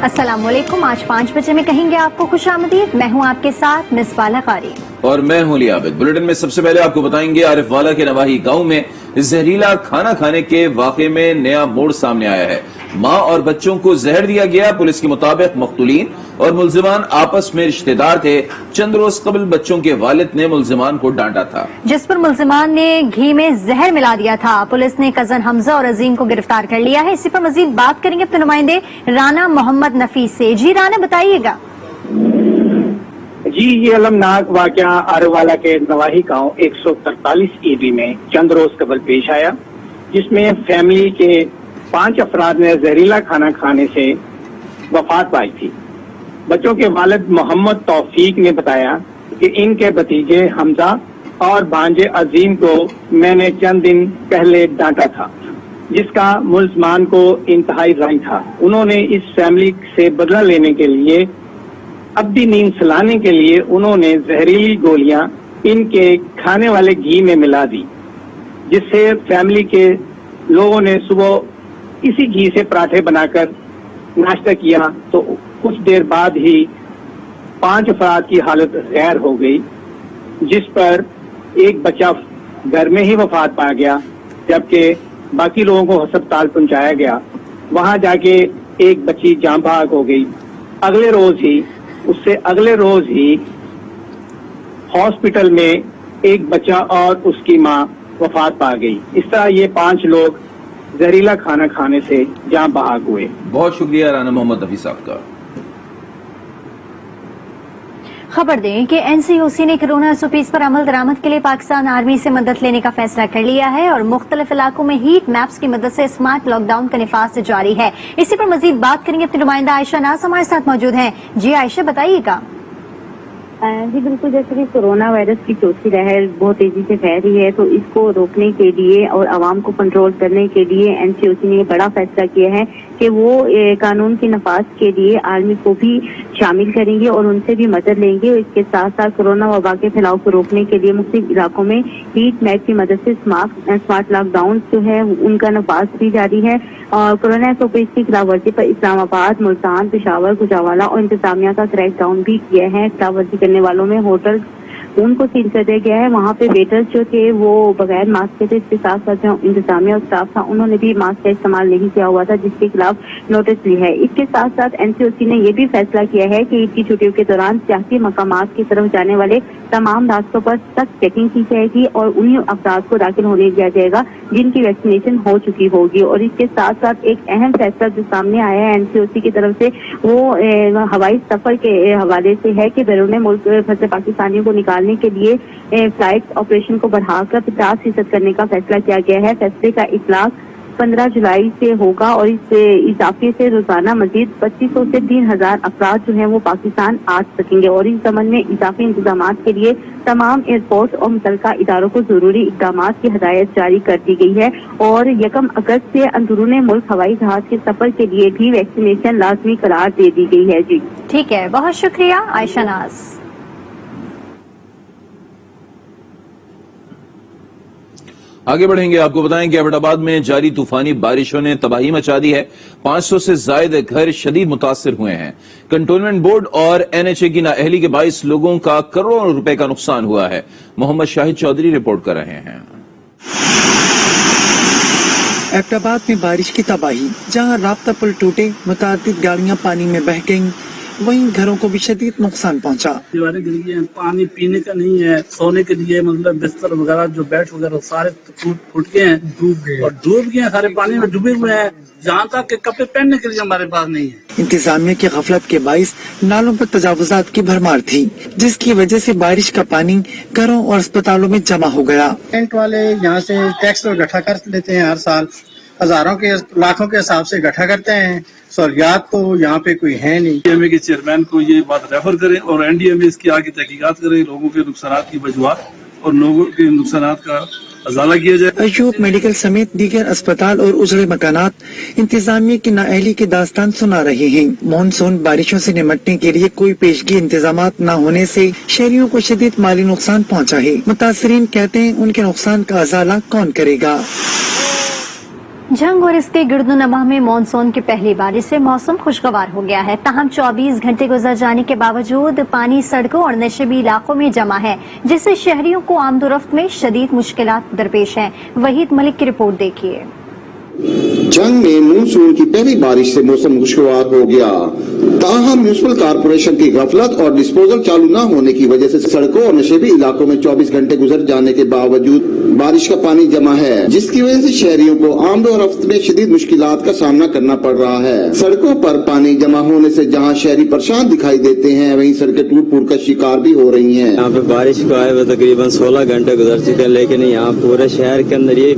अस्सलाम वालेकुम। आज 5 बजे में कहेंगे आपको खुश आमदीद। मैं हूँ आपके साथ मिसबाला कारी और मैं हूँ लियाबत। बुलेटिन में सबसे पहले आपको बताएंगे आरिफ वाला के नवाही गांव में जहरीला खाना खाने के वाक़े में नया मोड़ सामने आया है। मां और बच्चों को जहर दिया गया। पुलिस के मुताबिक मख्तूलीन और मुल्जिमान आपस में रिश्तेदार थे। चंद रोज कबल बच्चों के वालिद ने मुल्जिमान को डांटा था, जिस पर मुल्जिमान ने घी में जहर मिला दिया था। पुलिस ने कजन हमजा और अजीम को गिरफ्तार कर लिया है। इसी पर मजीद बात करेंगे अपने नुमाइंदे राना मोहम्मद नफीस से। जी राना, बताइएगा। जी, ये अलमनाक वाकया आरवाला के नवाही गांव 143 ईबी में चंद रोज कबल पेश आया, जिसमें फैमिली के 5 अफराद ने जहरीला खाना खाने से वफात पाई थी। बच्चों के वालिद मोहम्मद तौफीक ने बताया कि इनके भतीजे हमजा और भांजे अजीम को मैंने चंद दिन पहले डांटा था, जिसका मुल्जिमान को इंतहाई राय था। उन्होंने इस फैमिली से बदला लेने के लिए, अब्दी नींद सुलाने के लिए उन्होंने जहरीली गोलियां इनके खाने वाले घी में मिला दी, जिससे फैमिली के लोगों ने सुबह इसी घी से पराठे बनाकर नाश्ता किया। तो कुछ देर बाद ही 5 अफराद की हालत गैर हो गई, जिस पर एक बच्चा घर में ही वफात पा गया, जबकि बाकी लोगों को अस्पताल पहुंचाया गया। वहां जाके एक बच्ची जान बहक हो गई। उससे अगले रोज ही हॉस्पिटल में एक बच्चा और उसकी मां वफात पा गई। इस तरह ये 5 लोग जहरीला खाना खाने से जान बहक हुए। बहुत शुक्रिया राना मोहम्मद नफीस साहब का। खबर दें कि एनसीओसी ने कोरोना SOPs पर अमल दरामद के लिए पाकिस्तान आर्मी से मदद लेने का फैसला कर लिया है और मुख्तलिफ इलाकों में हीट मैप्स की मदद से स्मार्ट लॉकडाउन का निफाज जारी है। इसी पर मजीद बात करेंगे अपनी नुमाइंदा आयशा नाज हमारे साथ मौजूद हैं। जी आयशा, बताइएगा। जी बिल्कुल, जैसे कि कोरोना वायरस की चौथी लहर बहुत तेजी से फैल रही है, तो इसको रोकने के लिए और आवाम को कंट्रोल करने के लिए एनसीओसी ने बड़ा फैसला किया है कि वो कानून के नफाज के लिए आर्मी को भी शामिल करेंगे और उनसे भी मदद लेंगे। इसके साथ साथ कोरोना वबा के फैलाव को रोकने के लिए मुख्तलिफ इलाकों में हीट मैप की मदद से स्मार्ट लॉकडाउन जो है उनका नफाज भी जारी है। और कोरोना SOPs की खिलाफवर्जी पर इस्लामाबाद, मुल्तान, पेशावर, गुजरावाला और इंतजामिया का क्रैकडाउन भी किया है। खिलाफवर्जी करने वालों में होटल उनको सील कर दिया गया है। वहाँ पे वेटर्स जो थे वो बगैर मास्क के थे। इसके साथ साथ जो इंतजामिया और स्टाफ था उन्होंने भी मास्क का इस्तेमाल नहीं किया हुआ था, जिसके खिलाफ नोटिस ली है। इसके साथ साथ एनसीओसी ने ये भी फैसला किया है कि ईद की छुट्टियों के दौरान सियासी मकामात की तरफ जाने वाले तमाम रास्तों पर सख्त चेकिंग की जाएगी और उन्हीं अफराद को दाखिल होने दिया जाएगा जिनकी वैक्सीनेशन हो चुकी होगी। और इसके साथ साथ एक अहम फैसला जो सामने आया है एनसीओसी की तरफ से, वो हवाई सफर के हवाले से है कि बैरून मुल्क फंसे पाकिस्तानियों को निकालने के लिए फ्लाइट ऑपरेशन को बढ़ाकर 50% करने का फैसला किया गया है। फैसले का इतलाक 15 जुलाई से होगा और इस इजाफे से रोजाना मजीद 2500 से 3000 अफराद जो हैं वो पाकिस्तान आ सकेंगे। और इस संबंध में इजाफी इंतजाम के लिए तमाम एयरपोर्ट और मुतल्लिका इदारों को जरूरी इकदाम की हिदायत जारी कर दी गई है। और 1 अगस्त से अंदरूनी मुल्क हवाई जहाज के सफर के लिए भी वैक्सीनेशन लाजमी करार दे दी गई है। जी ठीक है, बहुत शुक्रिया आयशा नाज। आगे बढ़ेंगे, आपको बताएं कि एबटाबाद में जारी तूफानी बारिशों ने तबाही मचा दी है। 500 से ज्यादा घर शदीद मुतासिर हुए हैं। कंटोनमेंट बोर्ड और NHA की नाअहली के 22 लोगों का करोड़ों रुपए का नुकसान हुआ है। मोहम्मद शाहिद चौधरी रिपोर्ट कर रहे हैं। एबटाबाद में बारिश की तबाही, जहां राब्ता पुल टूटे, मुतादिद गाड़ियां पानी में बह गईं, वहीं घरों को भी शदीद नुकसान पहुंचा। दीवारें गिर गई हैं, पानी पीने का नहीं है, सोने के लिए मतलब बिस्तर वगैरह जो बेड वगैरह सारे फूट गए हैं, डूब गए हैं, सारे पानी में डूबे हुए हैं। जहाँ तक के कपड़े पहनने के लिए हमारे पास नहीं है। इंतजामिया की गफलत के बाइस नालों पर तजावुजात की भरमार थी, जिसकी वजह से बारिश का पानी घरों और अस्पतालों में जमा हो गया। टेंट वाले यहाँ से टैक्स इकट्ठा कर लेते हैं, हर साल हजारों के लाखों के हिसाब से इकट्ठा करते हैं। सहूलियात तो यहाँ पे कोई है नहीं। NDMA के चेयरमैन को ये बात रेफर करें और NDMA इसकी आगे तहकीकात करें, लोगों के नुकसान की वजूहात और लोगों के नुकसान का अजाला किया जाए। अयूब मेडिकल समेत दीगर अस्पताल और उजड़े मकानात इंतजामिया की नाअहली की दास्तान सुना रहे हैं। मानसून बारिशों से निपटने के लिए कोई पेशगी इंतजाम न होने से शहरियों को शदीद माली नुकसान पहुँचा है। मुतासरीन कहते हैं उनके नुकसान का अजाला कौन करेगा। जंग और इसके गिरदोनमा में मानसून की पहली बारिश से मौसम खुशगवार हो गया है। ताहम 24 घंटे गुजर जाने के बावजूद पानी सड़कों और नशेबी इलाकों में जमा है, जिससे शहरियों को आमदोरफ्त में शदीद मुश्किलात दरपेश हैं। वहीद मलिक की रिपोर्ट देखिए। जंग में मानसून की पहली बारिश से मौसम खुशगवार हो गया। ताहम म्यूनिसिपल कारपोरेशन की गफलत और डिस्पोजल चालू न होने की वजह से सड़कों और नशेबी इलाकों में 24 घंटे गुजर जाने के बावजूद बारिश का पानी जमा है, जिसकी वजह से शहरियों को आमदोरफ्त में शदीद मुश्किलात का सामना करना पड़ रहा है। सड़कों पर पानी जमा होने से जहां शहरी परेशान दिखाई देते हैं, वहीं सड़कें टूट फूट का शिकार भी हो रही हैं। यहाँ पे बारिश को आए हुए तकरीबन 16 घंटे गुजर चुके हैं, लेकिन यहाँ पूरे शहर के अंदर ये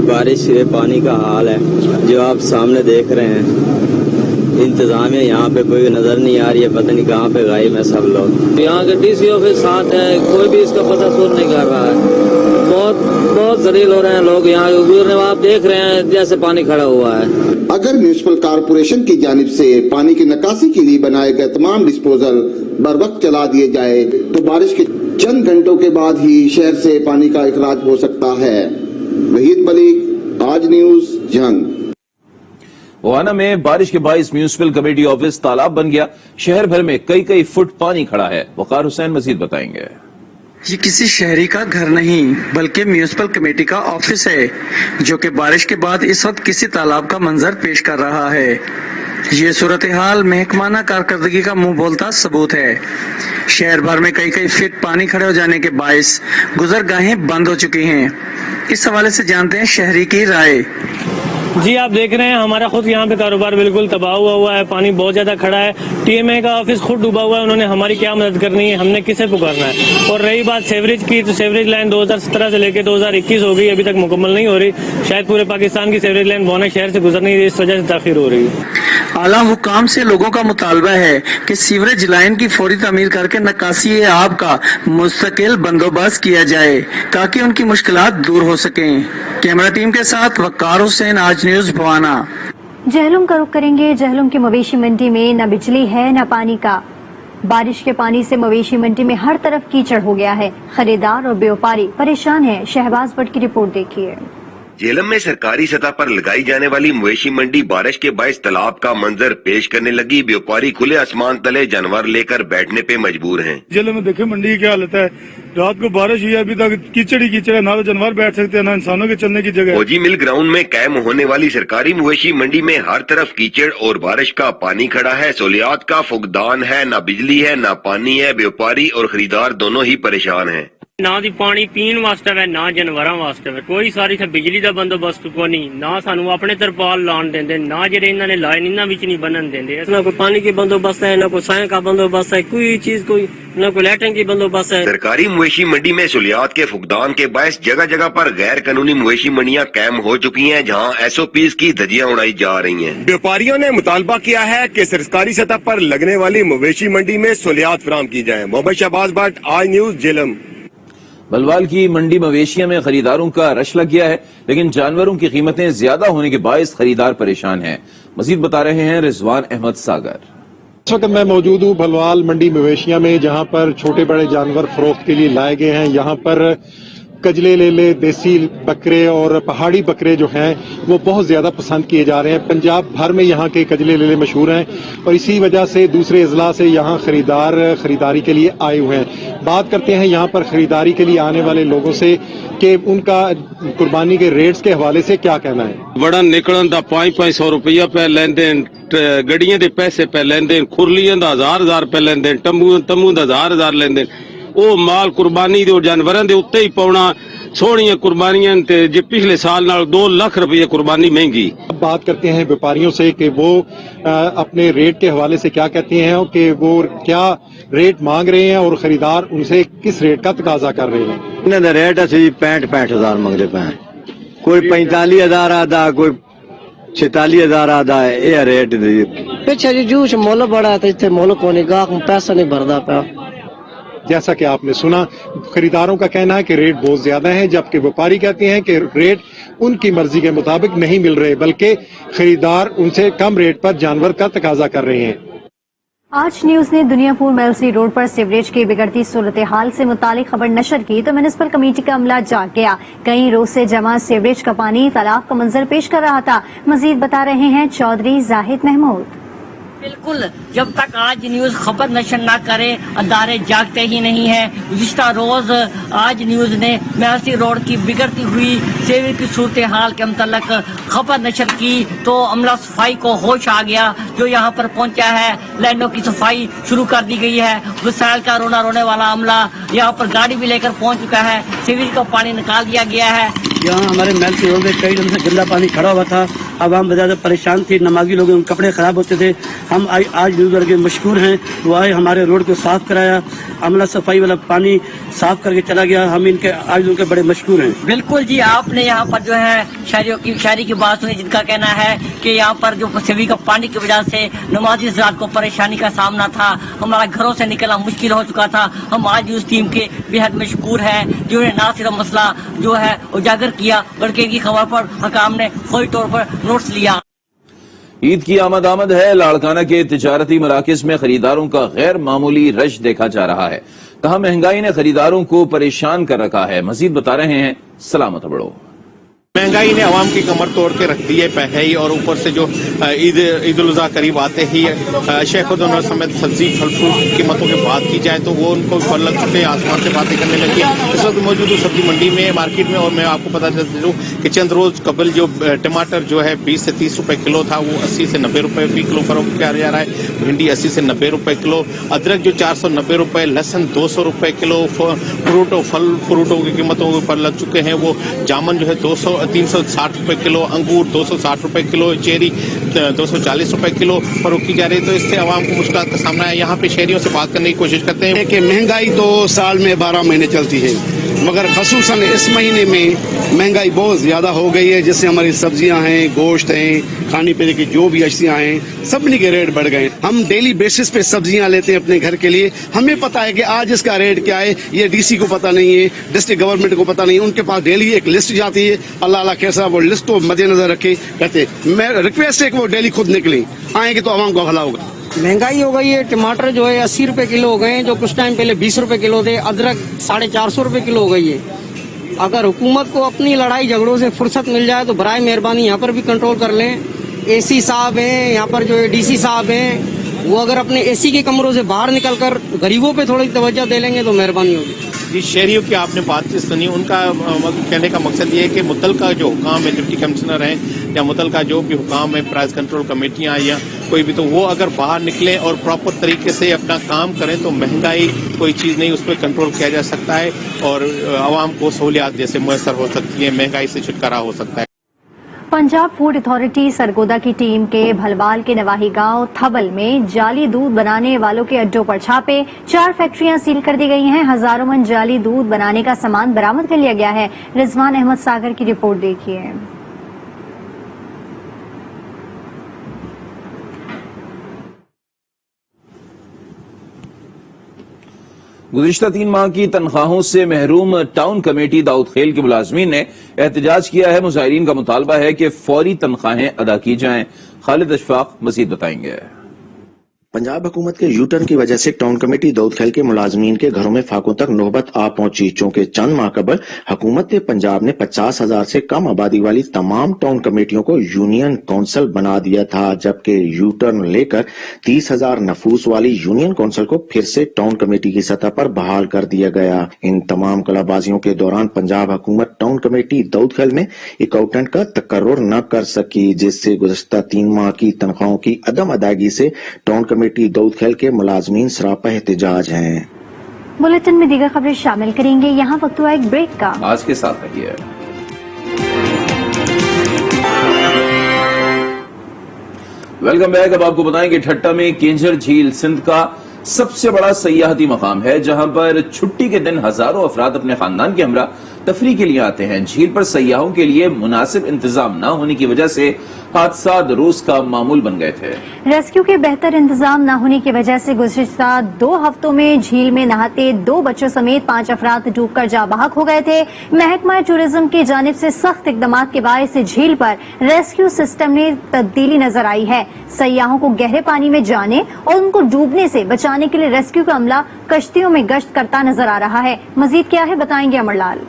बारिश से पानी का हाल है जो आप सामने देख रहे हैं। इंतजामिया यहाँ पे कोई नजर नहीं आ रही है, पता नहीं कहाँ पे गायब है सब लोग। यहाँ के डीसी ऑफिस साथ है, कोई भी इसका पता सुन नहीं कर रहा है। बहुत जलील हो रहे हैं लोग यहाँ गुजरने, आप देख रहे हैं जैसे पानी खड़ा हुआ है। अगर म्यूनिसिपल कारपोरेशन की जानिब से पानी की निकासी के लिए बनाए गए तमाम डिस्पोजल बर वक्त चला दिए जाए तो बारिश के चंद घंटों के बाद ही शहर से पानी का इखराज हो सकता है। वहीद मलिक, आज न्यूज, जंग। गोवाना में बारिश के बाइस म्यूनिसिपल कमेटी ऑफिस तालाब बन गया। शहर भर में कई फुट पानी खड़ा है। वकार हुसैन मजीद बताएंगे। ये किसी शहरी का घर नहीं बल्कि म्यूनिसिपल कमेटी का ऑफिस है, जो कि बारिश के बाद इस वक्त किसी तालाब का मंजर पेश कर रहा है। ये सूरत हाल महकमाना कारकर्दगी का मुंह बोलता सबूत है। शहर भर में कई फीट पानी खड़े हो जाने के बायस गुजरगाहें बंद हो चुकी हैं। इस हवाले से जानते हैं शहरी की राय। जी आप देख रहे हैं हमारा खुद यहाँ पे कारोबार बिल्कुल तबाह हुआ है, पानी बहुत ज्यादा खड़ा है। टीएमए का ऑफिस खुद डूबा हुआ है, उन्होंने हमारी क्या मदद करनी है, हमने किसे पुकारना है। और रही बात सेवरेज की, तो सेवरेज लाइन 2017 से लेकर 2021 हो गई, अभी तक मुकम्मल नहीं हो रही। शायद पूरे पाकिस्तान की सेवरेज लाइन बोना शहर से गुजर नहीं रही, इस वजह से ताखिर हो रही है। आला हुकाम से लोगों का मुतालबा है कि सीवरेज लाइन की फौरी तामीर करके निकासी आब का मुस्तकिल बंदोबस्त किया जाए ताकि उनकी मुश्किलात दूर हो सकें। कैमरा टीम के साथ वकार हुसैन, आज न्यूज, भवाना। जहलुम का रुख करेंगे। जहलुम की मवेशी मंडी में न बिजली है न पानी का। बारिश के पानी से मवेशी मंडी में हर तरफ कीचड़ हो गया है। खरीदार और व्यापारी परेशान हैं। शहबाज भट्ट की रिपोर्ट देखिए। झेलम में सरकारी सतह पर लगाई जाने वाली मवेशी मंडी बारिश के बायस तालाब का मंजर पेश करने लगी। व्यापारी खुले आसमान तले जानवर लेकर बैठने पे मजबूर हैं। झेलम में देखे मंडी की क्या हालत है। रात को बारिश हुई, अभी तक कीचड़ ही कीचड़ है, ना तो जानवर बैठ सकते हैं ना इंसानों के चलने की जगह। फौजी मिल ग्राउंड में कायम होने वाली सरकारी मवेशी मंडी में हर तरफ कीचड़ और बारिश का पानी खड़ा है। सहूलियात का फुकदान है, ना बिजली है ना पानी है। व्यापारी और खरीदार दोनों ही परेशान हैं। ना दी पानी पीन वास्ते है ना जानवरां वास्ते है, कोई सारी थे बिजली का बंदोबस्त को नहीं, ना सानू अपने तरपाल लान देंदे, ना जेडे इन्हां ने लाए इन्हां विच नहीं बनन देंदे। ना कोई पानी की बंदोबस्त है, ना कोई साए का बंदोबस्त है, कोई चीज कोई ना कोई लैट्रिन की बंदोबस्त है। सरकारी मवेशी मंडी में सहूलियात के फुकदान के बायस जगह जगह पर गैर कानूनी मवेशी मंडियां कायम हो चुकी हैं, जहां SOPs की धज्जियां उड़ाई जा रही हैं। व्यापारियों ने मुतालबा किया है कि सरकारी सतह पर लगने वाली मवेशी मंडी में सहूलियात फराहम की जाए। मोहम्मद शहबाज भट्ट, आज न्यूज, झेलम। बलवाल की मंडी मवेशियों में खरीदारों का रश लग गया है, लेकिन जानवरों की कीमतें ज्यादा होने के बायस खरीदार परेशान हैं। मजीद बता रहे हैं रिजवान अहमद सागर। इस वक्त मैं मौजूद हूँ बलवाल मंडी मवेशिया में, जहाँ पर छोटे बड़े जानवर फरोख्त के लिए लाए गए हैं। यहाँ पर कजले लेले, देसी बकरे और पहाड़ी बकरे जो हैं वो बहुत ज्यादा पसंद किए जा रहे हैं। पंजाब भर में यहाँ के कजले लेले मशहूर हैं और इसी वजह से दूसरे अजला से यहाँ खरीदार खरीदारी के लिए आए हुए हैं। बात करते हैं यहाँ पर खरीदारी के लिए आने वाले लोगों से कि उनका कुर्बानी के रेट्स के हवाले से क्या कहना है। बड़ा निकलन का 500 रुपया पे लेन देन, गड्डियां के पैसे पे लेन देन, खुरलियां का 1000 पे लेन देन, तंबू का 1000 लेन देन। ਉਹ ਮਾਲ ਕੁਰਬਾਨੀ ਦੇ ਜਾਨਵਰਾਂ ਦੇ ਉੱਤੇ ਹੀ ਪਾਉਣਾ। सोहणियां कुर्बानियां जे पिछले साल नाल 2 लाख रुपये कुर्बानी महंगी। बात करते हैं व्यापारियों से कि वो अपने रेट के हवाले से क्या कहते हैं और कि वो क्या रेट मांग रहे हैं और खरीदार उनसे किस रेट का तकाजा कर रहे हैं। इन्होंने रेट असी 65,000 मंगते पे, कोई 45,000 आदा, कोई 46,000 आदा है। यह रेट पिछले जी जूस मुल बड़ा तो इतने मुल को नहीं, गाहक पैसा नहीं भरदा पाया। जैसा कि आपने सुना, खरीदारों का कहना है कि रेट बहुत ज्यादा है, जबकि व्यापारी कहते हैं कि रेट उनकी मर्जी के मुताबिक नहीं मिल रहे, बल्कि खरीदार उनसे कम रेट पर जानवर का तकाजा कर रहे हैं। आज न्यूज ने दुनियापुर मेलसी रोड पर सीवरेज की बिगड़ती सूरत हाल से मुतालिक खबर नशर की तो म्युनिसिपल कमेटी का अमला जाग गया। कई रोज से जमा सीवरेज का पानी तालाब का मंजर पेश कर रहा था। मजीद बता रहे हैं चौधरी जाहिद महमूद। बिल्कुल, जब तक आज न्यूज खबर नशर न करे अदारे जागते ही नहीं है। गुज़िश्ता रोज आज न्यूज ने मेलसी रोड की बिगड़ती हुई सीवरेज की सूरत हाल के मुतल्लक खबर नशर की तो अमला सफाई को होश आ गया, जो यहाँ पर पहुँचा है। लाइनों की सफाई शुरू कर दी गई है। वसाइल का रोना रोने वाला अमला यहाँ पर गाड़ी भी लेकर पहुँच चुका है। सीवरेज का पानी निकाल दिया गया है। यहाँ हमारे मेलसी रोड में कई दिन से गंदा पानी खड़ा हुआ था। अब हम ज्यादा परेशान थे, नमाजी लोग कपड़े खराब होते थे। हम आज न्यूज़ वर्ग मशहूर हैं, वो आए हमारे रोड को साफ कराया, अमला सफाई वाला पानी साफ करके चला गया। हम इनके आज उनके बड़े मशहूर हैं। बिल्कुल जी, आपने यहाँ पर जो है शायरी की बात सुनी, जिनका कहना है कि यहाँ पर जो सीवरेज का पानी की वजह से नमाजी हज़रात को परेशानी का सामना था। हमारा घरों से निकलना मुश्किल हो चुका था। हम आज न्यूज़ टीम के बेहद मशहूर हैं, जिन्होंने ना सिर्फ मसला जो है उजागर किया बल्कि इनकी खबर पर हकाम ने फौरी तौर पर नोट्स लिया। ईद की आमद है। लाड़काना के तिजारती मराकिज में खरीदारों का गैर मामूली रश देखा जा रहा है। कहा महंगाई ने खरीदारों को परेशान कर रखा है। मजीद बता रहे हैं सलामत बड़ो। महंगाई ने आवाम की कमर तोड़ के रख दी है पहले, और ऊपर से जो ईद उल अज़हा करीब आते ही शेख दोनों समेत सब्जी फल फ्रूट की कीमतों की बात की जाए तो वो उनको फल लग चुके हैं, आसमान से बातें करने लगी है। इस वक्त मौजूद हूँ सब्जी मंडी में, मार्केट में, और मैं आपको पता चल दूँ कि चंद रोज कबल जो टमाटर जो है 20 से 30 रुपए किलो था, वो 80 से 90 रुपए फी किलो फरोख्त किया जा रहा है। भिंडी 80 से 90 रुपए किलो, अदरक जो 490 रुपए, लहसुन 200 रुपए किलो, फ्रूट और फल फ्रूटों की कीमतों पर लग चुके हैं। वो जामुन जो है 360 रुपए किलो, अंगूर 260 रुपए किलो, चेरी 240 रुपए किलो फरोख्त की जा रही है। तो इससे आवाम को मुश्किल का सामना है। यहाँ पे शहरियों से बात करने की कोशिश करते हैं कि महंगाई तो साल में 12 महीने चलती है, मगर खसूसन इस महीने में महंगाई बहुत ज्यादा हो गई है, जिससे हमारी सब्जियां हैं, गोश्त हैं, खाने पीने की जो भी अशियां हैं, सबनी के रेट बढ़ गए। हम डेली बेसिस पे सब्जियां लेते हैं अपने घर के लिए। हमें पता है कि आज इसका रेट क्या है, ये डीसी को पता नहीं है, डिस्ट्रिक्ट गवर्नमेंट को पता नहीं है। उनके पास डेली एक लिस्ट जाती है, अल्लाह कैसा वो लिस्ट को मद्देनजर रखे कहते। मैं रिक्वेस्ट है कि वो डेली खुद निकले, आएंगे तो आवाम का भला होगा। महंगाई हो गई है। टमाटर जो है 80 रुपए किलो हो गए हैं, जो कुछ टाइम पहले 20 रुपए किलो थे। अदरक 450 रुपए किलो हो गई है। अगर हुकूमत को अपनी लड़ाई झगड़ों से फुर्सत मिल जाए तो बराए मेहरबानी यहाँ पर भी कंट्रोल कर लें। एसी साहब हैं यहाँ पर, जो डीसी साहब हैं, वो अगर अपने एसी के कमरों से बाहर निकलकर गरीबों पे थोड़ी तवज्जो दे लेंगे तो मेहरबानी होगी। जी, शहरियों की आपने बातचीत सुनी, उनका कहने का मकसद ये है कि मुतलका जो हुकाम है, डिप्टी कमिश्नर हैं या मुतलका जो भी हुकाम है, प्राइस कंट्रोल कमेटियां या कोई भी, तो वो अगर बाहर निकलें और प्रॉपर तरीके से अपना काम करें तो महंगाई कोई चीज़ नहीं, उस पर कंट्रोल किया जा सकता है और आवाम को सहूलियात जैसे मैसर हो सकती है, महंगाई से छुटकारा हो सकता है। पंजाब फूड अथॉरिटी सरगोदा की टीम के भलवाल के नवाही गांव थबल में जाली दूध बनाने वालों के अड्डों पर छापे। 4 फैक्ट्रियां सील कर दी गई हैं। हजारों मन जाली दूध बनाने का सामान बरामद कर लिया गया है। रिजवान अहमद सागर की रिपोर्ट देखिए। गुज़िश्ता 3 माह की तनख्वाहों से महरूम टाउन कमेटी दाऊद खेल के मुलाजमीन ने एहतजाज किया है। मुजाहिरीन का मुतालबा है कि फौरी तनख्वाहें अदा की जाएं। खालिद अशफाक मजीद बताएंगे। पंजाब हुकूमत के यू टर्न की वजह से टाउन कमेटी दाऊद खेल के मुलाजमीन के घरों में फाकों तक नौबत आ पहुंची। चूंकि चंद माह कबल हुकूमत पंजाब ने 50,000 से कम आबादी वाली तमाम टाउन कमेटियों को यूनियन काउंसिल बना दिया था, जबकि यू टर्न लेकर 30,000 नफूस वाली यूनियन काउंसिल को फिर से टाउन कमेटी की सतह पर बहाल कर दिया गया। इन तमाम कलाबाजियों के दौरान पंजाब हुकूमत टाउन कमेटी दाऊद खेल में अकाउंटेंट का तकर्रुर न कर सकी, जिससे गुज़िश्ता 3 माह की तनख्वाहों की अदम अदायगी से टाउन कमेटी दाऊद खेल के मुलाजमीन सरापा एहतजाज हैं। बुलेटिन में दीगर खबरें शामिल करेंगे। यहाँ वक्त हुआ एक ब्रेक का। आज के साथ रहिए। Welcome back. अब आपको बताएं कि ठट्टा में केंजर झील सिंध का सबसे बड़ा सयाहती मकाम है, जहां पर छुट्टी के दिन हजारों अफराद अपने खानदान के हमरा तफरी के लिए आते हैं। झील पर सयाहों के लिए मुनासिब इंतजाम न होने की वजह से हादसात रोज का मामूल बन गए थे। रेस्क्यू के बेहतर इंतजाम न होने की वजह से गुज़िश्ता 2 हफ्तों में झील में नहाते 2 बच्चों समेत 5 अफराद डूबकर जाँ बहक हो गए थे। महकमा टूरिज्म की जानिब से सख्त इक़दामात के बायस झील पर रेस्क्यू सिस्टम में तब्दीली नजर आई है। सयाहों को गहरे पानी में जाने और उनको डूबने से बचाने के लिए रेस्क्यू का अमला कश्तियों में गश्त करता नजर आ रहा है। मजीद क्या है बताएंगे अमरलाल।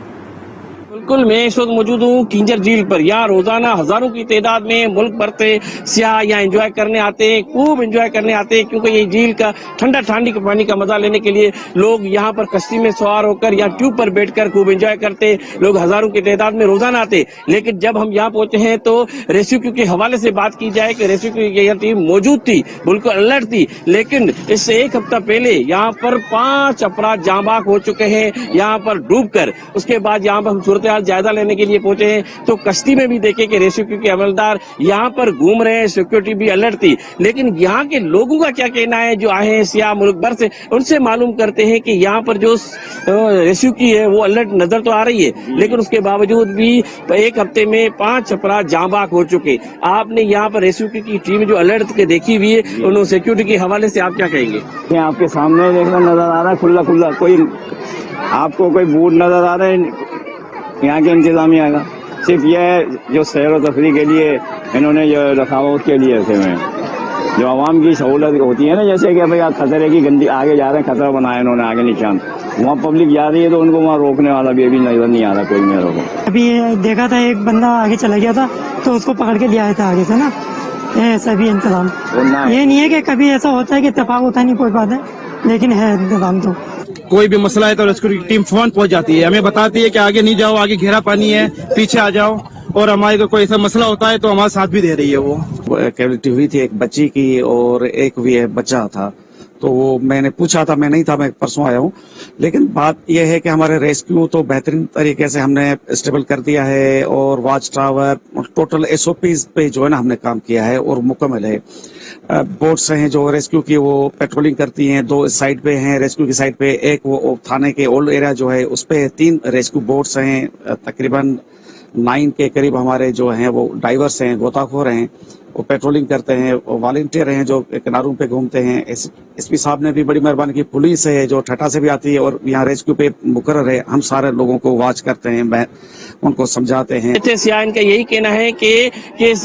बिल्कुल, मैं इस वक्त मौजूद हूँ किंजर झील पर। यहाँ रोजाना हजारों की तादाद में मुल्क भर से सियाह यहाँ एंजॉय करने आते हैं, खूब एंजॉय करने आते हैं, क्योंकि ये झील का ठंडा पानी का मजा लेने के लिए लोग यहाँ पर कश्ती में सवार होकर या ट्यूब पर बैठकर खूब एंजॉय करते। लोग हजारों की तादाद में रोजाना आते। लेकिन जब हम यहाँ पहुंचे हैं तो रेस्क्यू के हवाले से बात की जाए कि रेस्क्यू की यह टीम मौजूद थी, बिल्कुल अलर्ट थी, लेकिन इससे 1 हफ्ता पहले यहाँ पर 5 अफराद जाँबाक हो चुके हैं यहाँ पर डूब कर। उसके बाद यहाँ पर हम सूरत जायजा लेने के लिए पहुंचे हैं तो कश्ती में भी देखे कि रेस्क्यू के अमलदार यहाँ पर घूम रहे हैं, सिक्योरिटी भी अलर्ट थी। लेकिन यहाँ के लोगों का क्या कहना है जो आए हैं सियाह मुल्क भर से, उनसे मालूम करते हैं कि यहाँ पर जो रेस्क्यू की है वो अलर्ट नजर तो आ रही है, लेकिन उसके बावजूद भी 1 हफ्ते में 5 अफराद जाँबाक हो चुके। आपने यहाँ पर रेस्क्यू की टीम जो अलर्ट के देखी हुई है, उन्होंने सिक्योरिटी के हवाले से आप क्या कहेंगे? आपके सामने देखना नजर आ रहा है, खुला कोई आपको कोई बोर्ड नजर आ रहा है यहाँ के इंतजामिया का? सिर्फ यह जो सैर व तफरी के लिए इन्होंने जो रखा हुआ उसके लिए ऐसे में जो आवाम की सहूलत होती है ना, जैसे कि भाई खतरे की गंदी आगे जा रहे हैं, खतरा बनाया इन्होंने आगे निशान, वहाँ पब्लिक जा रही है तो उनको वहाँ रोकने वाला भी अभी नजर नहीं आ रहा कोई मेरे को। अभी देखा था एक बंदा आगे चला गया था तो उसको पकड़ के ले आया था आगे से ना। ऐसा भी इंतजाम, ये नहीं है कि कभी ऐसा होता है कि इत्तेफाक होता नहीं कोई बात है, लेकिन है इंतजाम। तो कोई भी मसला है तो रेस्क्यू की टीम फौरन पहुंच जाती है, हमें बताती है कि आगे नहीं जाओ, आगे घेरा पानी है, पीछे आ जाओ, और हमारे को कोई ऐसा मसला होता है तो हमारा साथ भी दे रही है। वो कैजुअलिटी हुई थी एक बच्ची की और एक भी बच्चा था, तो वो मैंने पूछा था, मैं नहीं था, मैं परसों आया हूँ। लेकिन बात यह है कि हमारे रेस्क्यू तो बेहतरीन तरीके से हमने स्टेबल कर दिया है और वॉच टावर टोटल SOPs पे जो है ना हमने काम किया है और मुकम्मल है। बोट्स हैं जो रेस्क्यू की वो पेट्रोलिंग करती हैं, 2 साइड पे हैं रेस्क्यू की साइड पे, एक वो थाने के ओल्ड एरिया जो है उस पे 3 रेस्क्यू बोट्स हैं, तकरीबन 9 के करीब हमारे जो हैं वो डाइवर्स हैं, गोताखोर हैं, वो पेट्रोलिंग करते हैं, वॉलंटियर हैं जो किनारों पे घूमते हैं। एसपी साहब ने भी बड़ी मेहरबानी की, पुलिस है जो ठटा से भी आती है और यहाँ रेस्क्यू पे मुकर्रर है, हम सारे लोगों को वॉच करते हैं, उनको समझाते हैं। सियान का यही कहना है कि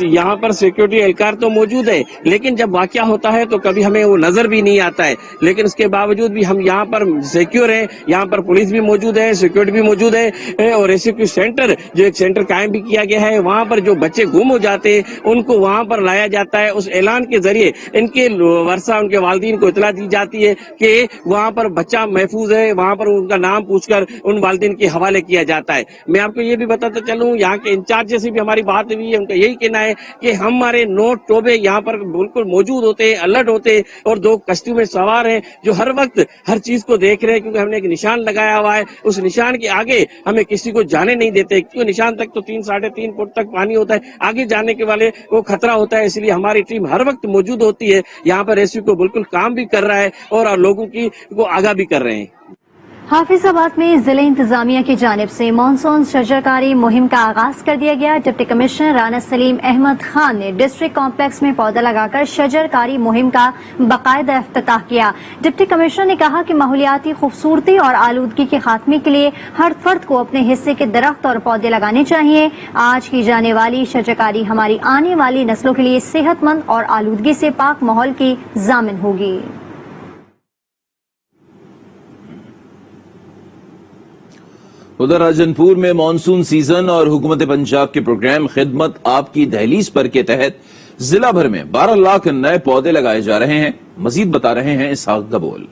यहाँ पर सिक्योरिटी एहलकार तो मौजूद है, लेकिन जब वाकया होता है तो कभी हमें वो नजर भी नहीं आता है, लेकिन उसके बावजूद भी हम यहाँ पर सिक्योर है, यहाँ पर पुलिस भी मौजूद है, सिक्योरिटी भी मौजूद है और रेस्क्यू सेंटर जो एक सेंटर कायम भी किया गया है, वहाँ पर जो बच्चे गुम हो जाते हैं उनको वहाँ पर लाया जाता है। उस ऐलान के जरिए इनके वर्षा उनके वालिदैन को इतला दी जाती है कि वहाँ पर बच्चा महफूज है, वहाँ पर उनका नाम पूछकर उन वालिदैन के हवाले किया जाता है। मैं आपको ये भी बताता चलूँ, यहाँ के इंचार्ज से भी हमारी बात हुई है, उनका यही कहना है कि हमारे नोट टोबे यहाँ पर बिल्कुल मौजूद होते हैं, अलर्ट होते हैं और 2 कश्तियों में सवार हैं जो हर वक्त हर चीज को देख रहे हैं, क्योंकि हमने एक निशान लगाया हुआ है, उस निशान के आगे हमें किसी को जाने नहीं देते, क्योंकि निशान तक तो 3-3.5 फुट तक पानी होता है, आगे जाने के वाले वो खतरा होता है, इसलिए हमारी टीम हर वक्त मौजूद होती है यहाँ पर। रेस्क्यू को बिल्कुल काम भी कर रहा है और लोगों की को आगाह भी कर रहे हैं। हाफिजाबाद में जिले इंतजामिया की जानिब से मानसून शजरकारी मुहिम का आगाज कर दिया गया। डिप्टी कमिश्नर राना सलीम अहमद खान ने डिस्ट्रिक्ट कॉम्प्लेक्स में पौधा लगाकर शजरकारी मुहिम का बाकायदा इफ्तिताह किया। डिप्टी कमिश्नर ने कहा कि माहौलियाती खूबसूरती और आलूदगी के खात्मे के लिए हर फर्द को अपने हिस्से के दरख्त और पौधे लगाने चाहिए। आज की जाने वाली शजरकारी हमारी आने वाली नस्लों के लिए सेहतमंद और आलूदगी से पाक माहौल की जामिन होगी। उधर राजनपुर में मानसून सीजन और हुकूमत पंजाब के प्रोग्राम खिदमत आपकी दहलीज पर के तहत जिला भर में 12 लाख नए पौधे लगाए जा रहे हैं। मजीद बता रहे हैं इसहाक गबोल।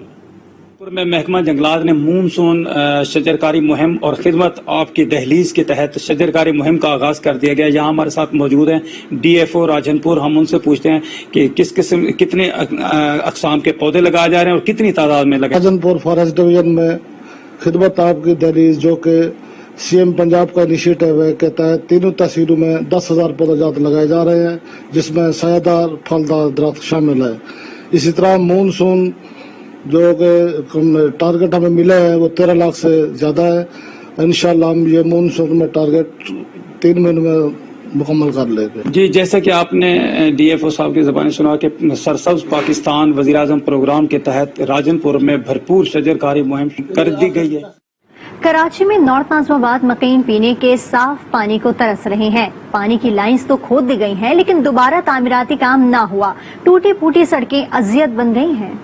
में महकमा जंगलात ने मानसून शजरकारी मुहिम और खिदमत आपकी दहलीज के तहत शजरकारी मुहिम का आगाज कर दिया गया। यहाँ हमारे साथ मौजूद हैं DFO राजनपुर। हम उनसे पूछते हैं कि किस किस्म कितने अकसाम के पौधे लगाए जा रहे हैं और कितनी तादाद में लगाए। राजनपुर फॉरेस्ट डिवीजन में खिदमत आपकी दहलीज जो कि CM पंजाब का इनिशिएटिव है के तहत तीनों तहसीलों में 10,000 पौधे लगाए जा रहे हैं, जिसमें सायादार फलदार दरख्त शामिल है। इसी तरह मानसून जो कि टारगेट हमें मिला है वो 13 लाख से ज्यादा है इंशाल्लाह हम ये मानसून में टारगेट 3 महीने में मुकम्मल कर लेंगे। जी, जैसा कि आपने DFO साहब की ज़बानी सुना कि सरसब्ज पाकिस्तान वज़ीर-ए-आज़म प्रोग्राम के तहत राजनपुर में भरपूर शजरकारी मुहिम कर दी गई है। कराची में नॉर्थ नाज़िमाबाद मकीन पीने के साफ पानी को तरस रहे हैं। पानी की लाइंस तो खोद दी गई हैं, लेकिन दोबारा तामीराती काम ना हुआ। टूटी फूटी सड़कें अजियत बन गई हैं।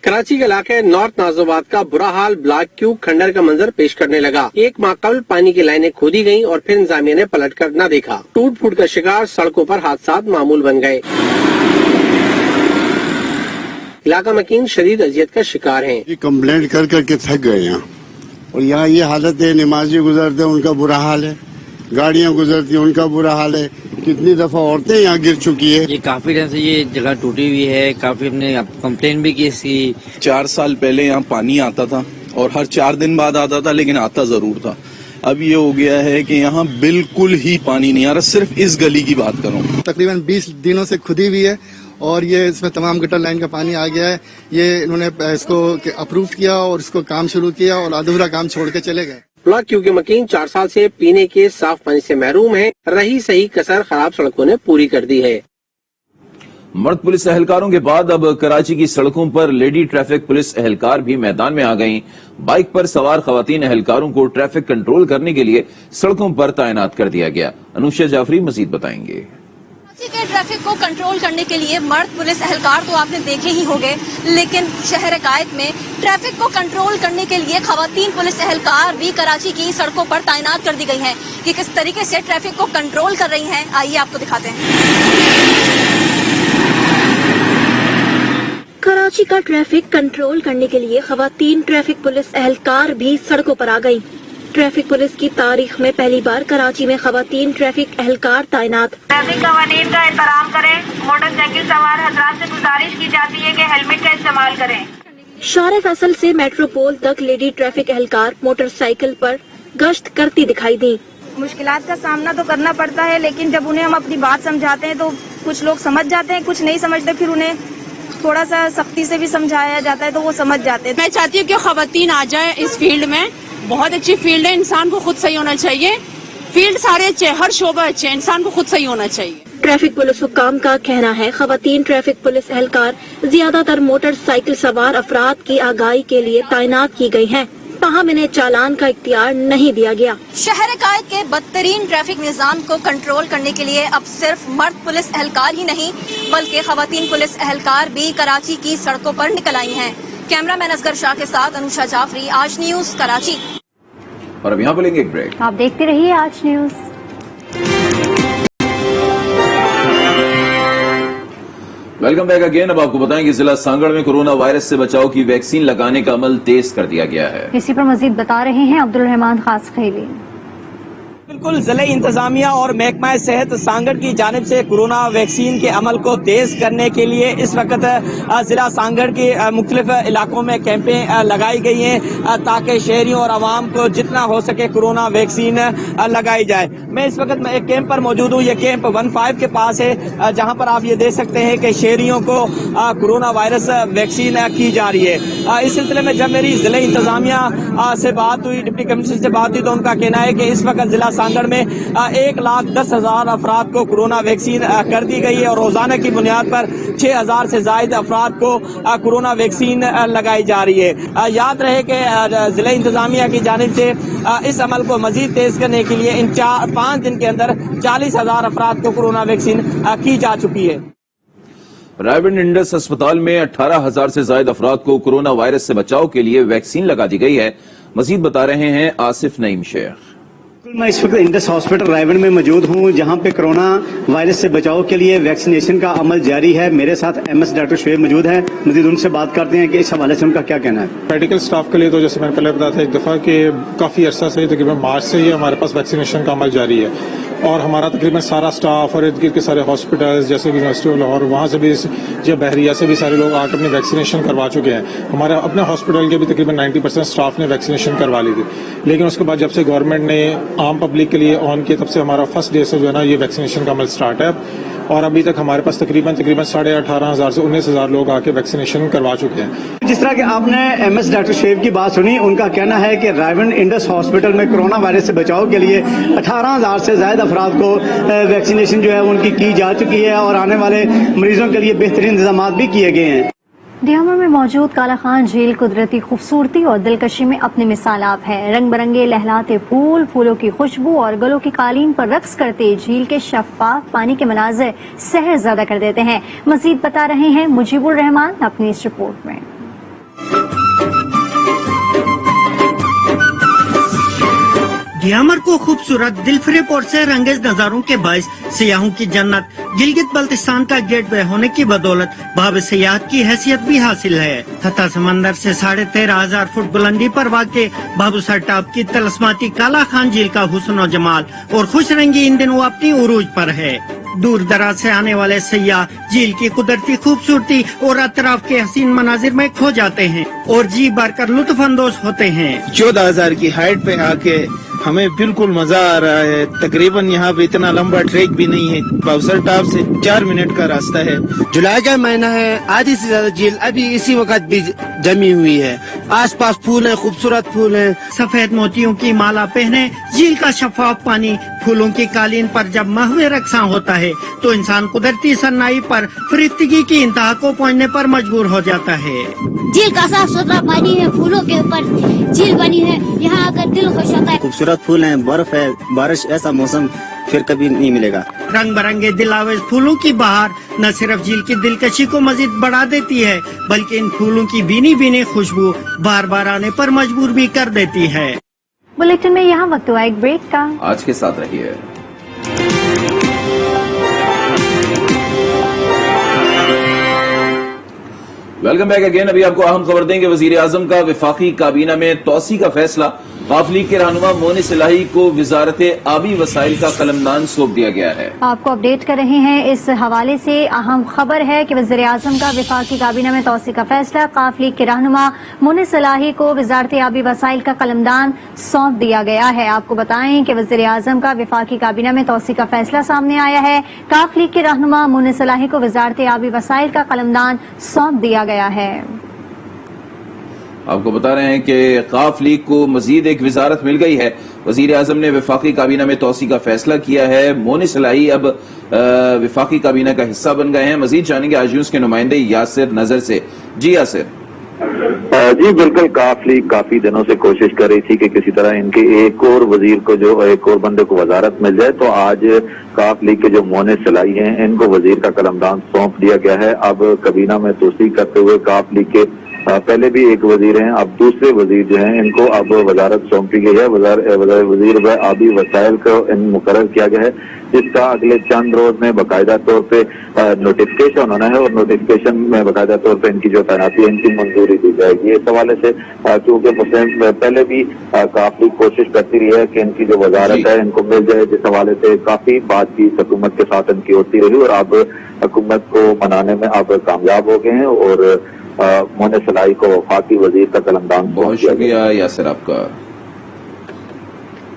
कराची के इलाके नॉर्थ नाज़िमाबाद का बुरा हाल ब्लॉक क्यू खंडर का मंजर पेश करने लगा। एक माह कबल पानी की लाइनें खोदी गईं और फिर इंतजामिया ने पलट कर न देखा। टूट फूट का शिकार सड़कों पर हादसा मामूल बन गए। इलाका मकीन शदीद अजियत का शिकार हैं। कंप्लेंट कर करके थक गए यहाँ, और यहाँ ये हालत है, नमाजी गुजरते हैं उनका बुरा हाल है, गाड़ियाँ गुजरती हैं उनका बुरा हाल है, कितनी दफा औरतें यहाँ गिर चुकी है। ये काफी टाइम से ये जगह टूटी हुई है, काफी हमने कंप्लेन भी की इसकी। 4 साल पहले यहाँ पानी आता था और हर 4 दिन बाद आता था, लेकिन आता जरूर था। अब ये हो गया है कि यहाँ बिल्कुल ही पानी नहीं आ रहा। सिर्फ इस गली की बात करूँ, तकरीबन 20 दिनों से खुदी हुई है और ये इसमें तमाम गटर लाइन का पानी आ गया है। ये इन्होंने इसको अप्रूव किया और इसको काम शुरू किया और अधूरा काम छोड़ के चले गए। ब्लॉक क्यू के मकीन 4 साल से पीने के साफ पानी से महरूम है। रही सही कसर खराब सड़कों ने पूरी कर दी है। मर्द पुलिस एहलकारों के बाद अब कराची की सड़कों पर लेडी ट्रैफिक पुलिस एहलकार भी मैदान में आ गईं। बाइक पर सवार खवातीन एहलकारों को ट्रैफिक कंट्रोल करने के लिए सड़कों पर तैनात कर दिया गया। अनुषा जाफरी मजीद बताएंगे। कराची के ट्रैफिक को कंट्रोल करने के लिए मर्द पुलिस एहलकार तो आपने देखे ही होंगे, लेकिन शहर कायद में ट्रैफिक को कंट्रोल करने के लिए खवातीन पुलिस एहलकार भी कराची की सड़कों पर तैनात कर दी गई हैं। ये किस तरीके से ट्रैफिक को कंट्रोल कर रही हैं, आइए आपको दिखाते हैं। कराची का ट्रैफिक कंट्रोल करने के लिए खवातीन ट्रैफिक पुलिस एहलकार भी सड़कों पर आ गयी। ट्रैफिक पुलिस की तारीख में पहली बार कराची में खवातीन ट्रैफिक एहलकार तैनात। ट्रैफिक कवानीन का एहतराम करें। मोटरसाइकिल सवार हजरात से गुजारिश की जाती है कि हेलमेट का इस्तेमाल करें। शारे फैसल से मेट्रोपोल तक लेडी ट्रैफिक एहलकार मोटरसाइकिल पर गश्त करती दिखाई दी। मुश्किलात का सामना तो करना पड़ता है, लेकिन जब उन्हें हम अपनी बात समझाते हैं तो कुछ लोग समझ जाते हैं, कुछ नहीं समझते। फिर उन्हें थोड़ा सा सख्ती से भी समझाया जाता है तो वो समझ जाते हैं। मैं चाहती हूँ कि खवातीन आ जाए इस फील्ड में। बहुत अच्छी फील्ड है, इंसान को खुद सही होना चाहिए। फील्ड सारे अच्छे, हर शोबा अच्छे, इंसान को खुद सही होना चाहिए। ट्रैफिक पुलिस हुक्काम का कहना है खवातीन ट्रैफिक पुलिस एहलकार ज्यादातर मोटरसाइकिल सवार अफराद की आगाही के लिए तैनात की गई हैं। ताहम इन्हें चालान का इख्तियार नहीं दिया गया। शहर कायद के बदतरीन ट्रैफिक निजाम को कंट्रोल करने के लिए अब सिर्फ मर्द पुलिस एहलकार ही नहीं, बल्कि खवातीन पुलिस एहलकार भी कराची की सड़कों पर निकल आई हैं। कैमरामैन असगर शाह के साथ अनुषा जाफरी, आज न्यूज कराची। और अब यहाँ पर लेंगे एक ब्रेक। आप देखते रहिए आज न्यूज। Welcome back again. अब आपको बताएं कि जिला सांगड़ में कोरोना वायरस से बचाव की वैक्सीन लगाने का अमल तेज कर दिया गया है। इसी पर मजीद बता रहे हैं अब्दुल रहमान खास खैली। बिल्कुल, जिला इंतजामिया और महकमा सेहत सांगड़ की जानिब से कोरोना वैक्सीन के अमल को तेज करने के लिए इस वक्त जिला सांगड़ के मुख्तलिफ इलाकों में कैंपें लगाई गई हैं ताकि शहरियों और आवाम को जितना हो सके कोरोना वैक्सीन लगाई जाए। मैं इस वक्त एक कैंप पर मौजूद हूँ। ये कैंप 15 के पास है, जहाँ पर आप ये देख सकते हैं कि शहरियों को कोरोना वायरस वैक्सीन की जा रही है। इस सिलसिले में जब मेरी जिला इंतजामिया से बात हुई, डिप्टी कमिश्नर से बात हुई, तो उनका कहना है कि इस वक्त जिला सांगड़ में 1,10,000 अफराद को कोरोना वैक्सीन कर दी गई है और रोजाना की बुनियाद पर 6,000 से ज्यादा अफराद को कोरोना वैक्सीन लगाई जा रही है। याद रहे कि जिला इंतजामिया की जानिब से इस अमल को मजीद तेज करने के लिए इन 5 दिन के अंदर 40,000 अफराद को कोरोना वैक्सीन की जा चुकी है। रायबंद इंडस अस्पताल में 18,000 से ज्यादा अफराद को कोरोना वायरस से बचाव के लिए वैक्सीन लगा दी गई है। मजीद बता रहे हैं आसिफ नईम शेख। मैं इस वक्त इंडस हॉस्पिटल रायबंद में मौजूद हूं, जहां पे कोरोना वायरस से बचाव के लिए वैक्सीनेशन का अमल जारी है। मेरे साथ एमएस डॉक्टर शुएब मौजूद हैं। मजीद उनसे बात करते हैं कि इस हवाले से उनका क्या कहना है। मेडिकल स्टाफ के लिए तो जैसे मैंने पहले बताया था एक दफा कि काफी अरसा से तकरीबन मार्च से ही हमारे पास वैक्सीनेशन का अमल जारी है और हमारा तकरीबन सारा स्टाफ और इर्द गिर्द के सारे हॉस्पिटल्स जैसे कि यूनिवर्सिटी लाहौर वहाँ से भी या बहरिया से भी सारे लोग आकर अपनी वैक्सीनेशन करवा चुके हैं। हमारे अपने हॉस्पिटल के भी तकरीबन 90% स्टाफ ने वैक्सीनेशन करवा ली थी। लेकिन उसके बाद जब से गवर्नमेंट ने عام پبلک کے لیے آن کے تب سے ہمارا فرسٹ ڈے سے جو ہے نا یہ ویکسینیشن کا عمل سٹارٹ ہے اور ابھی تک ہمارے پاس تقریباً 18,500 سے 19,000 لوگ آ کے ویکسینیشن کروا چکے ہیں. جس طرح کہ آپ نے ایم ایس ڈاکٹر شعیب کی بات سنی، ان کا کہنا ہے کہ رائیون انڈس ہاسپٹل میں کرونا وائرس سے بچاؤ کے لیے 18,000 سے زائد افراد کو ویکسینیشن جو ہے ان کی جا چکی ہے اور آنے والے مریضوں کے لیے بہترین انتظامات بھی کیے گئے ہیں. ڈیامر میں موجود کالا خان جھیل قدرتی خوبصورتی اور دلکشی میں اپنی مثال آپ ہے. رنگ برنگے لہلاتے پھول، پھولوں کی خوشبو اور گلوں کی قالین پر رقص کرتے جھیل کے شفاف پانی کے مناظر سحر زدہ کر دیتے ہیں. مزید بتا رہے ہیں مجیب الرحمان اپنی اس رپورٹ میں. ڈیامر کو خوبصورت، دل فریب اور سحر انگیز نظاروں کے باعث سیاحوں کی جنت گلگت بلتستان کا گیٹ وے ہونے کی بدولت باب سیاحت کی حیثیت بھی حاصل ہے. تھتا سمندر سے 13,500 فٹ بلندی پر واقع بابو سر ٹاپ کی طلسماتی کالا خان جھیل کا حسن و جمال اور خوش رنگی ان دنوں اپنی عروج پر ہے. دور دراز سے آنے والے سیاح جھیل کی قدرتی خوبصورتی اور اطراف کے حسین مناظر میں کھو جاتے ہیں اور جی بھر کر لطف اندوز ہوتے ہیں. 14,000 کی ہائٹ پہ آ کے ہمیں بالکل مزہ آ رہا ہے. تقریباً یہاں پہ اتنا لمبا ٹریک بھی نہیں ہے. باؤسر ٹاپ سے 4 منٹ کا راستہ ہے. جولائی کا مہینہ ہے، آدھی سے زیادہ جھیل ابھی اسی وقت بھی جمی ہوئی ہے. آس پاس پھول ہیں، خوبصورت پھول ہیں. سفید موتیوں کی مالا پہنے جھیل کا شفاف پانی پھولوں کی قالین پر جب محو رقصاں ہوتا ہے تو انسان قدرتی صنائی پر فریفتگی کی انتہا کو پہنچنے پر مجبور ہو جاتا ہے. جھیل کا صاف ستھرا پانی ہے، پھولوں کے اوپر جھیل بنی ہے، یہاں آ کر دل خوش ہوتا ہے. خوبصورت پھول ہیں، برف ہے، بارش، ایسا موسم پھر کبھی نہیں ملے گا. رنگ برنگے دلاویز پھولوں کی بہار نہ صرف جھیل کی دلکشی کو مزید بڑھا دیتی ہے بلکہ ان پھولوں کی بینی بینی خوشبو بار بار آنے پر مجبور بھی کر دیتی ہے. بلیٹن میں یہاں وقت ہوا ایک بریک کا. آج کے ساتھ رہیے. Welcome back again. ابھی آپ کو اہم خبر دیں کہ وزیر اعظم کا وفاقی کابینہ میں توسیع کا فیصلہ. قاف لیگ کے رہنما مونس الہی کو وزارت آبی وسائل کا قلمدان سونپ دیا گیا ہے. آپ کو اپڈیٹ کر رہے ہیں. اس حوالے سے اہم خبر ہے کہ وزیر اعظم کا وفاقی کابینہ میں توسیع کا فیصلہ. قاف لیگ کے رہنما مونس الہی کو وزارت آبی وسائل کا قلمدان سونپ دیا گیا ہے. آپ کو بتائیں کہ وزیر اعظم کا وفاقی کابینہ میں توسیع کا فیصلہ سامنے آیا ہے. قاف لیگ کے رہنما مونس الہی کو وزارت آبی وسائل کا قلمدان سونپ دیا گیا ہے. آپ کو بتا رہے ہیں کہ قاف لیگ کو مزید ایک وزارت مل گئی ہے. وزیر اعظم نے وفاقی کابینہ میں توسیع کا فیصلہ کیا ہے. مونس الہی اب وفاقی کابینہ کا حصہ بن گئے ہیں. مزید جانیں گے آج نیوز کے نمائندے یاسر نظر سے. جی یاسر. جی بالکل. قاف لیگ کافی دنوں سے کوشش کر رہی تھی کہ کسی طرح ان کے ایک اور وزیر کو جو ایک اور بندے کو وزارت مل جائے، تو آج قاف لیگ کے جو مونس الہی ہیں ان کو وزیر کا قلمدان سونپ دیا گیا ہے. اب کابینہ میں توسیع کرتے ہوئے قاف لیگ کے پہلے بھی ایک وزیر ہیں، اب دوسرے وزیر جو ہیں ان کو اب وزارت سونپی گئی ہے. وزیر آبی وسائل کو مقرر کیا گیا ہے، جس کا اگلے چند روز میں باقاعدہ طور پہ نوٹیفکیشن ہونا ہے اور نوٹیفکیشن میں باقاعدہ طور پہ ان کی جو تعیناتی ہے ان کی منظوری دی جائے گی. اس حوالے سے چونکہ پہلے بھی کافی کوشش کرتی رہی ہے کہ ان کی جو وزارت ہے ان کو مل جائے، جس حوالے سے کافی بات چیت حکومت کے ساتھ ان کی ہوتی رہی اور اب حکومت کو منانے میں اب کامیاب ہو گئے ہیں اور مونس الہی کو وفاقی وزیر کا قلمدان. بہت شکریہ یاسر آپ کا.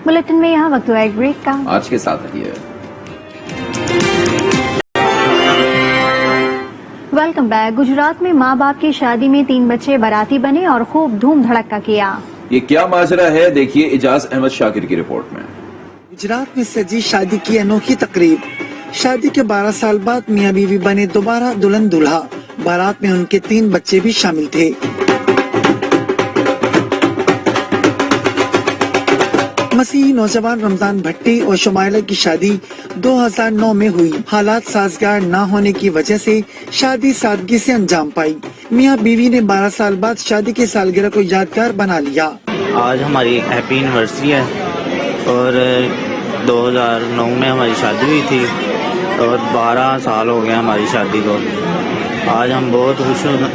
بلیٹن میں یہاں وقت ہوا ایک بریک کا. آج کے ساتھ رہیے. Welcome back. گجرات میں ماں باپ کی شادی میں 3 بچے باراتی بنے اور خوب دھوم دھڑکا کیا. یہ کیا ماجرا ہے، دیکھیے اجاز احمد شاکر کی رپورٹ میں. گجرات میں سجی شادی کی انوکھی تقریب. شادی کے 12 سال بعد میاں بیوی بنے دوبارہ دلہن دولہا. بارات میں ان کے 3 بچے بھی شامل تھے. مسیحی نوجوان رمضان بھٹی اور شمائلہ کی شادی 2009 میں ہوئی. حالات سازگار نہ ہونے کی وجہ سے شادی سادگی سے انجام پائی. میاں بیوی نے 12 سال بعد شادی کی سالگرہ کو یادگار بنا لیا. آج ہماری ہیپی اینیورسری ہے اور 2009 میں ہماری شادی ہوئی تھی اور 12 سال ہو گئے ہماری شادی کو. آج ہم بہت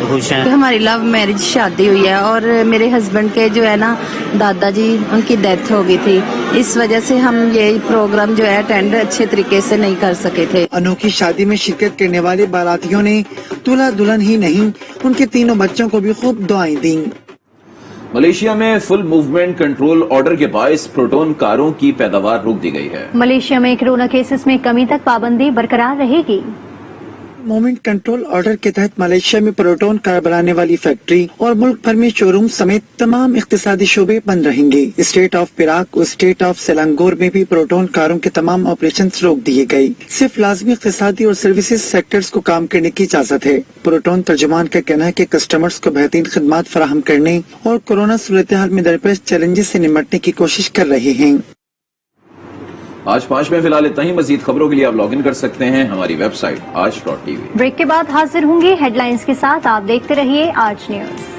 خوش ہیں. ہماری لو میرج شادی ہوئی ہے اور میرے ہسبینڈ کے جو ہے نا دادا جی ان کی ڈیتھ ہو گئی تھی، اس وجہ سے ہم یہ پروگرام جو ہے اٹینڈ اچھے طریقے سے نہیں کر سکے تھے. انوکھی شادی میں شرکت کرنے والے باراتیوں نے دولہا دلہن ہی نہیں ان کے 3 بچوں کو بھی خوب دعائیں دیں. मलेशिया में फुल मूवमेंट कंट्रोल ऑर्डर के बायस प्रोटोन कारों की पैदावार रोक दी गई है। मलेशिया में कोरोना केसेस में कमी तक पाबंदी बरकरार रहेगी। मूवमेंट कंट्रोल ऑर्डर के तहत मलेशिया में प्रोटोन कार बनाने वाली फैक्ट्री और मुल्क भर में शोरूम समेत तमाम इक्तिसादी शोबे बंद रहेंगे। स्टेट ऑफ पिराक और स्टेट ऑफ सेलांगोर में भी प्रोटोन कारों के तमाम ऑपरेशन रोक दिए गए। सिर्फ लाजमी इक्तिसादी और सर्विसेज सेक्टर्स को काम करने की इजाजत है। प्रोटोन तर्जुमान का कहना है कि कस्टमर्स को बेहतरीन खिदमत फराहम करने और कोरोना सूरत हाल में दरपेश चैलेंजेस से निपटने की कोशिश कर रहे हैं। आज 5 में फिलहाल इतना ही। मजीद खबरों के लिए आप लॉग इन कर सकते हैं हमारी वेबसाइट आज.tv। ब्रेक के बाद हाजिर होंगे हेडलाइंस के साथ। आप देखते रहिए आज न्यूज।